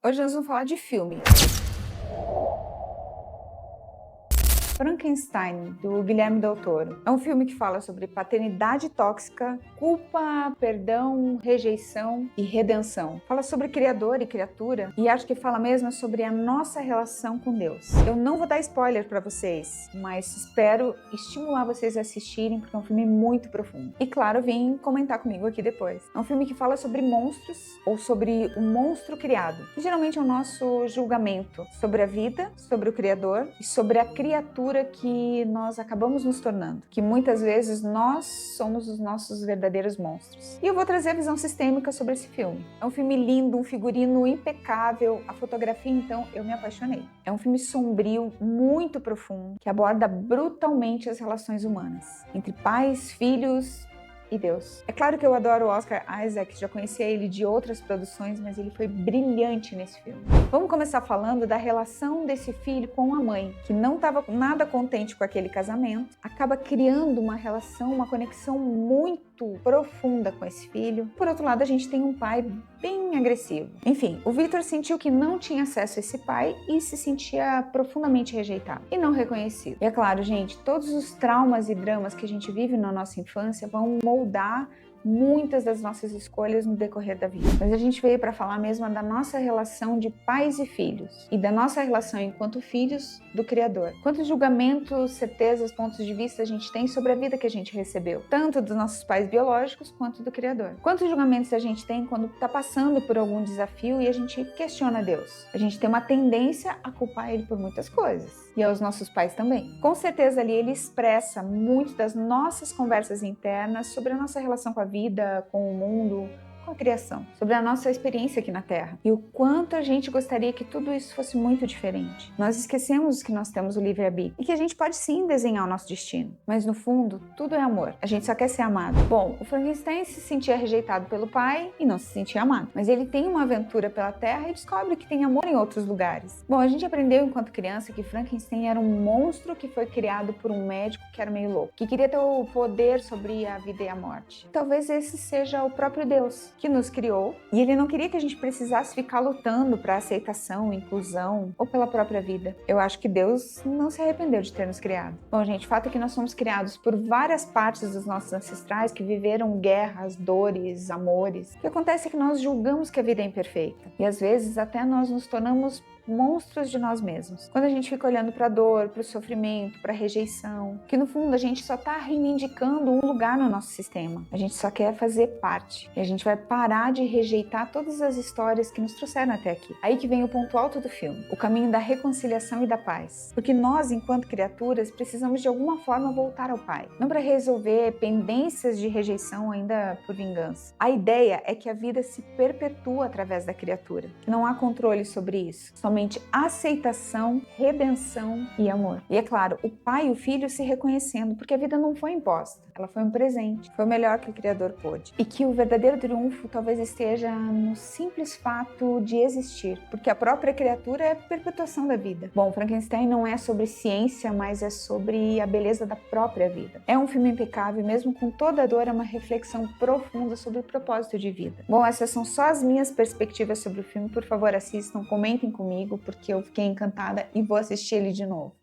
Hoje nós vamos falar de filme. Frankenstein, do Guilherme Del Toro. É um filme que fala sobre paternidade tóxica, culpa, perdão, rejeição e redenção. Fala sobre criador e criatura e acho que fala mesmo sobre a nossa relação com Deus. Eu não vou dar spoiler para vocês, mas espero estimular vocês a assistirem porque é um filme muito profundo. E claro, vem comentar comigo aqui depois. É um filme que fala sobre monstros ou sobre o monstro criado, que geralmente é o nosso julgamento sobre a vida, sobre o criador e sobre a criatura que nós acabamos nos tornando, que muitas vezes nós somos os nossos verdadeiros monstros. E eu vou trazer a visão sistêmica sobre esse filme. É um filme lindo, um figurino impecável, a fotografia, então, eu me apaixonei. É um filme sombrio, muito profundo, que aborda brutalmente as relações humanas, entre pais, filhos e Deus. É claro que eu adoro o Oscar Isaac, já conhecia ele de outras produções, mas ele foi brilhante nesse filme. Vamos começar falando da relação desse filho com a mãe, que não estava nada contente com aquele casamento, acaba criando uma relação, uma conexão muito profunda com esse filho. Por outro lado, a gente tem um pai bem agressivo. Enfim, o Victor sentiu que não tinha acesso a esse pai e se sentia profundamente rejeitado e não reconhecido. E é claro, gente, todos os traumas e dramas que a gente vive na nossa infância vão moldar muitas das nossas escolhas no decorrer da vida. Mas a gente veio para falar mesmo da nossa relação de pais e filhos e da nossa relação enquanto filhos do Criador. Quantos julgamentos, certezas, pontos de vista a gente tem sobre a vida que a gente recebeu, tanto dos nossos pais biológicos quanto do Criador. Quantos julgamentos a gente tem quando está passando por algum desafio e a gente questiona Deus. A gente tem uma tendência a culpar Ele por muitas coisas e aos nossos pais também. Com certeza ali ele expressa muito das nossas conversas internas sobre a nossa relação com a vida, com o mundo, com a criação, sobre a nossa experiência aqui na Terra e o quanto a gente gostaria que tudo isso fosse muito diferente. Nós esquecemos que nós temos o livre-arbítrio e que a gente pode sim desenhar o nosso destino, mas no fundo tudo é amor. A gente só quer ser amado. Bom, o Frankenstein se sentia rejeitado pelo pai e não se sentia amado, mas ele tem uma aventura pela Terra e descobre que tem amor em outros lugares. Bom, a gente aprendeu enquanto criança que Frankenstein era um monstro que foi criado por um médico que era meio louco, que queria ter o poder sobre a vida e a morte. Talvez esse seja o próprio Deus que nos criou, e ele não queria que a gente precisasse ficar lutando para aceitação, inclusão ou pela própria vida. Eu acho que Deus não se arrependeu de ter nos criado. Bom, gente, o fato é que nós somos criados por várias partes dos nossos ancestrais que viveram guerras, dores, amores. O que acontece é que nós julgamos que a vida é imperfeita, e às vezes até nós nos tornamos monstros de nós mesmos. Quando a gente fica olhando para a dor, para o sofrimento, para a rejeição, que no fundo a gente só está reivindicando um lugar no nosso sistema. A gente só quer fazer parte. E a gente vai parar de rejeitar todas as histórias que nos trouxeram até aqui. Aí que vem o ponto alto do filme, o caminho da reconciliação e da paz. Porque nós, enquanto criaturas, precisamos de alguma forma voltar ao Pai. Não para resolver pendências de rejeição ainda por vingança. A ideia é que a vida se perpetua através da criatura. Não há controle sobre isso. Somente aceitação, redenção e amor. E é claro, o pai e o filho se reconhecendo, porque a vida não foi imposta, ela foi um presente, foi o melhor que o Criador pôde. E que o verdadeiro triunfo talvez esteja no simples fato de existir, porque a própria criatura é a perpetuação da vida. Bom, Frankenstein não é sobre ciência, mas é sobre a beleza da própria vida. É um filme impecável, mesmo com toda a dor, é uma reflexão profunda sobre o propósito de vida. Bom, essas são só as minhas perspectivas sobre o filme. Por favor, assistam, comentem comigo, porque eu fiquei encantada e vou assistir ele de novo.